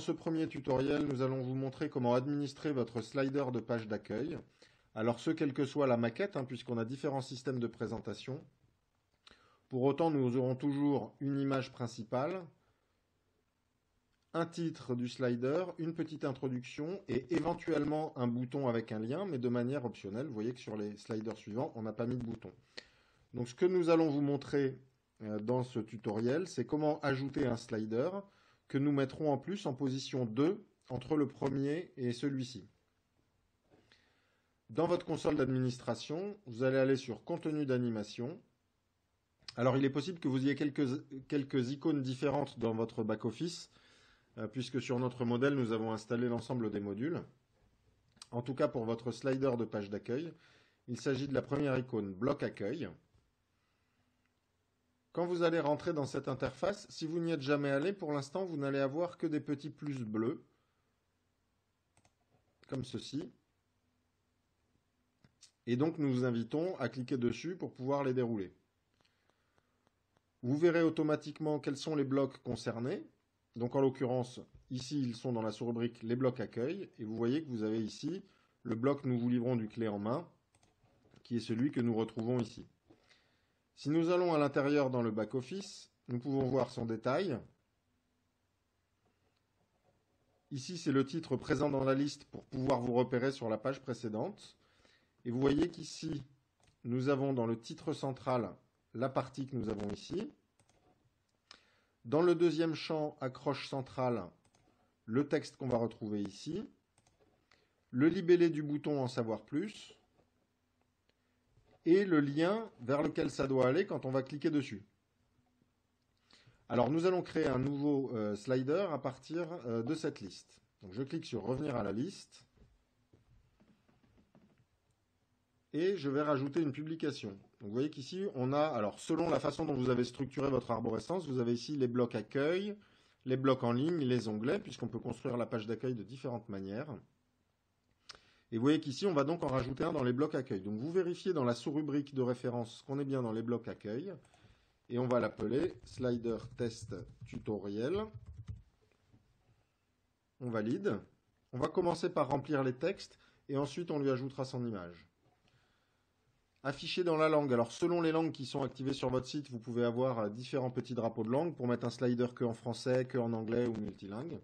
ce premier tutoriel, nous allons vous montrer comment administrer votre slider de page d'accueil. Alors ce, quelle que soit la maquette, puisqu'on a différents systèmes de présentation. Pour autant, nous aurons toujours une image principale, un titre du slider, une petite introduction et éventuellement un bouton avec un lien, mais de manière optionnelle. Vous voyez que sur les sliders suivants, on n'a pas mis de bouton. Donc ce que nous allons vous montrer dans ce tutoriel, c'est comment ajouter un slider que nous mettrons en plus en position 2 entre le premier et celui-ci. Dans votre console d'administration, vous allez aller sur Contenu d'animation. Alors il est possible que vous ayez quelques icônes différentes dans votre back-office, puisque sur notre modèle, nous avons installé l'ensemble des modules. En tout cas, pour votre slider de page d'accueil, il s'agit de la première icône, bloc accueil. Quand vous allez rentrer dans cette interface, si vous n'y êtes jamais allé, pour l'instant, vous n'allez avoir que des petits plus bleus, comme ceci. Et donc, nous vous invitons à cliquer dessus pour pouvoir les dérouler. Vous verrez automatiquement quels sont les blocs concernés. Donc, en l'occurrence, ici, ils sont dans la sous-rubrique « Les blocs accueil ». Et vous voyez que vous avez ici le bloc « Nous vous livrons du clé en main », qui est celui que nous retrouvons ici. Si nous allons à l'intérieur dans le back-office, nous pouvons voir son détail. Ici, c'est le titre présent dans la liste pour pouvoir vous repérer sur la page précédente. Et vous voyez qu'ici, nous avons dans le titre central la partie que nous avons ici. Dans le deuxième champ, accroche centrale, le texte qu'on va retrouver ici. Le libellé du bouton en savoir plus. Et le lien vers lequel ça doit aller quand on va cliquer dessus. Alors nous allons créer un nouveau slider à partir de cette liste. Donc je clique sur revenir à la liste. Et je vais rajouter une publication. Donc vous voyez qu'ici on a, alors selon la façon dont vous avez structuré votre arborescence, vous avez ici les blocs accueil, les blocs en ligne, les onglets, puisqu'on peut construire la page d'accueil de différentes manières. Et vous voyez qu'ici, on va donc en rajouter un dans les blocs accueil. Donc vous vérifiez dans la sous-rubrique de référence qu'on est bien dans les blocs accueil. Et on va l'appeler Slider Test Tutoriel. On valide. On va commencer par remplir les textes et ensuite on lui ajoutera son image. Affiché dans la langue. Alors selon les langues qui sont activées sur votre site, vous pouvez avoir différents petits drapeaux de langue pour mettre un slider que en français, que en anglais ou multilingue.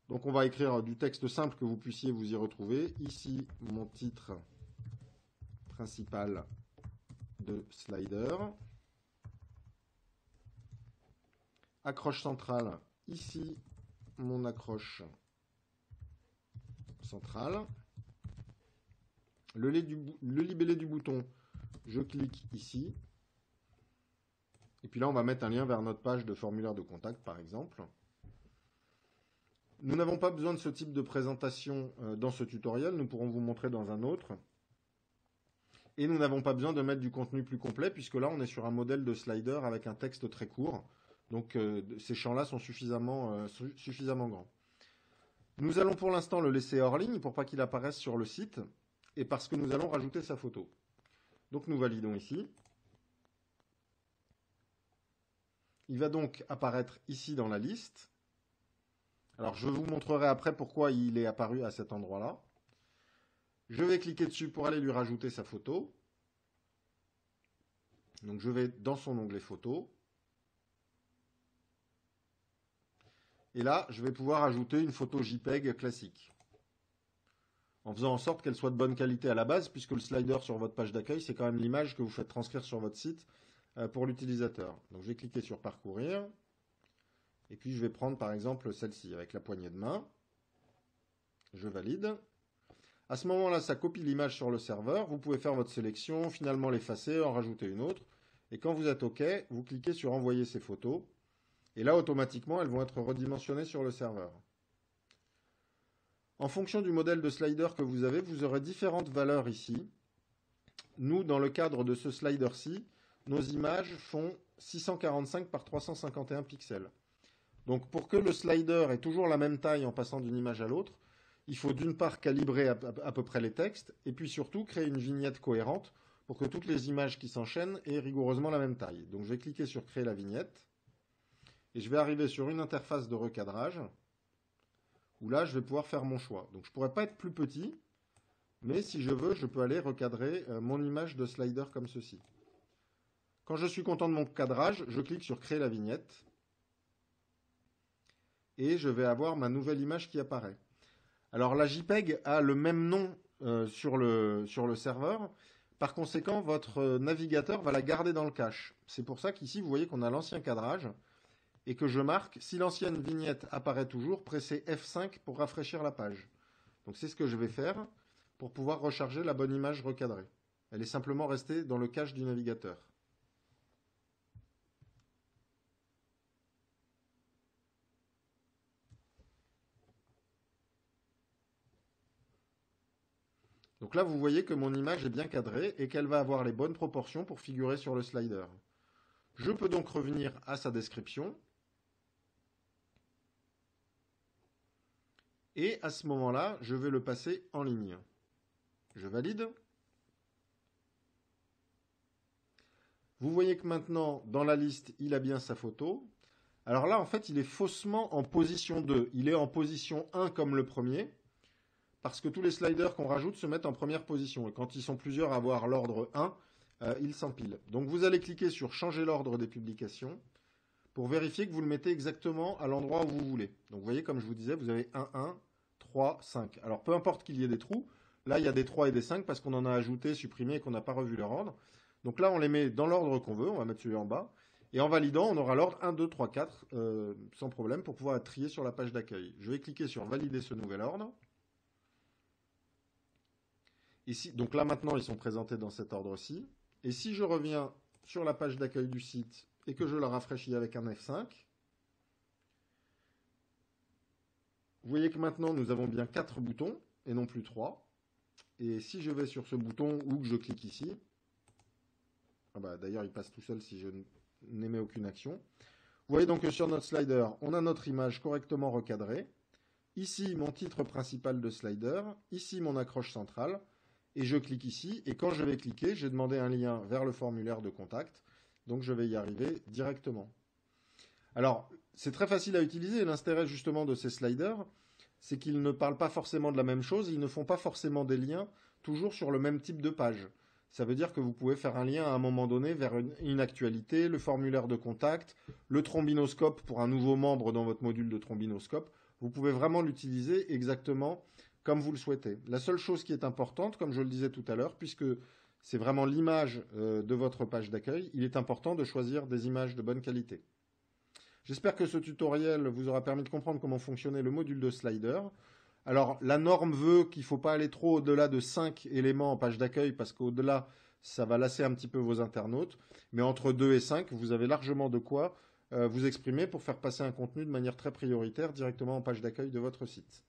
Donc on va écrire du texte simple que vous puissiez vous y retrouver. Ici, mon titre principal de slider. Accroche centrale. Ici, mon accroche centrale. Le libellé du bouton, je clique ici. Et puis là, on va mettre un lien vers notre page de formulaire de contact, par exemple. Nous n'avons pas besoin de ce type de présentation dans ce tutoriel, nous pourrons vous montrer dans un autre. Et nous n'avons pas besoin de mettre du contenu plus complet, puisque là on est sur un modèle de slider avec un texte très court. Donc ces champs-là sont suffisamment grands. Nous allons pour l'instant le laisser hors ligne pour pas qu'il apparaisse sur le site, et parce que nous allons rajouter sa photo. Donc nous validons ici. Il va donc apparaître ici dans la liste. Alors, je vous montrerai après pourquoi il est apparu à cet endroit-là. Je vais cliquer dessus pour aller lui rajouter sa photo. Donc, je vais dans son onglet photo. Et là, je vais pouvoir ajouter une photo JPEG classique. En faisant en sorte qu'elle soit de bonne qualité à la base, puisque le slider sur votre page d'accueil, c'est quand même l'image que vous faites transcrire sur votre site pour l'utilisateur. Donc, je vais cliquer sur parcourir. Et puis je vais prendre par exemple celle-ci avec la poignée de main. Je valide. À ce moment-là, ça copie l'image sur le serveur. Vous pouvez faire votre sélection, finalement l'effacer, en rajouter une autre. Et quand vous êtes OK, vous cliquez sur envoyer ces photos. Et là, automatiquement, elles vont être redimensionnées sur le serveur. En fonction du modèle de slider que vous avez, vous aurez différentes valeurs ici. Nous, dans le cadre de ce slider-ci, nos images font 645 par 351 pixels. Donc pour que le slider ait toujours la même taille en passant d'une image à l'autre, il faut d'une part calibrer à peu près les textes, et puis surtout créer une vignette cohérente pour que toutes les images qui s'enchaînent aient rigoureusement la même taille. Donc je vais cliquer sur créer la vignette, et je vais arriver sur une interface de recadrage. où là, je vais pouvoir faire mon choix. Donc, je ne pourrais pas être plus petit, mais si je veux, je peux aller recadrer mon image de slider comme ceci. Quand je suis content de mon cadrage, je clique sur Créer la vignette et je vais avoir ma nouvelle image qui apparaît. Alors la JPEG a le même nom sur le serveur. Par conséquent, votre navigateur va la garder dans le cache. C'est pour ça qu'ici, vous voyez qu'on a l'ancien cadrage et que je marque, si l'ancienne vignette apparaît toujours, pressez F5 pour rafraîchir la page. Donc c'est ce que je vais faire pour pouvoir recharger la bonne image recadrée. Elle est simplement restée dans le cache du navigateur. Donc là, vous voyez que mon image est bien cadrée et qu'elle va avoir les bonnes proportions pour figurer sur le slider. Je peux donc revenir à sa description. Et à ce moment-là, je vais le passer en ligne. Je valide. Vous voyez que maintenant, dans la liste, il a bien sa photo. Alors là, en fait, il est faussement en position 2. Il est en position 1 comme le premier, parce que tous les sliders qu'on rajoute se mettent en première position. Et quand ils sont plusieurs à avoir l'ordre 1, ils s'empilent. Donc vous allez cliquer sur Changer l'ordre des publications pour vérifier que vous le mettez exactement à l'endroit où vous voulez. Donc vous voyez, comme je vous disais, vous avez 1, 1, 3, 5. Alors peu importe qu'il y ait des trous, là il y a des 3 et des 5 parce qu'on en a ajouté, supprimé et qu'on n'a pas revu leur ordre. Donc là on les met dans l'ordre qu'on veut, on va mettre celui en bas. Et en validant, on aura l'ordre 1, 2, 3, 4 sans problème pour pouvoir être trié sur la page d'accueil. Je vais cliquer sur Valider ce nouvel ordre. Ici, donc là maintenant ils sont présentés dans cet ordre-ci. Et si je reviens sur la page d'accueil du site et que je la rafraîchis avec un F5, vous voyez que maintenant nous avons bien 4 boutons et non plus 3. Et si je vais sur ce bouton ou que je clique ici, d'ailleurs il passe tout seul si je n'émets aucune action. Vous voyez donc que sur notre slider, on a notre image correctement recadrée. Ici mon titre principal de slider, ici mon accroche centrale. Et je clique ici, et quand je vais cliquer, j'ai demandé un lien vers le formulaire de contact, donc je vais y arriver directement. Alors, c'est très facile à utiliser, et l'intérêt justement de ces sliders, c'est qu'ils ne parlent pas forcément de la même chose, ils ne font pas forcément des liens toujours sur le même type de page. Ça veut dire que vous pouvez faire un lien à un moment donné vers une actualité, le formulaire de contact, le trombinoscope pour un nouveau membre dans votre module de trombinoscope. Vous pouvez vraiment l'utiliser exactement comme vous le souhaitez. La seule chose qui est importante, comme je le disais tout à l'heure, puisque c'est vraiment l'image de votre page d'accueil, il est important de choisir des images de bonne qualité. J'espère que ce tutoriel vous aura permis de comprendre comment fonctionnait le module de slider. Alors, la norme veut qu'il ne faut pas aller trop au-delà de 5 éléments en page d'accueil, parce qu'au-delà, ça va lasser un petit peu vos internautes. Mais entre 2 et 5, vous avez largement de quoi vous exprimer pour faire passer un contenu de manière très prioritaire directement en page d'accueil de votre site.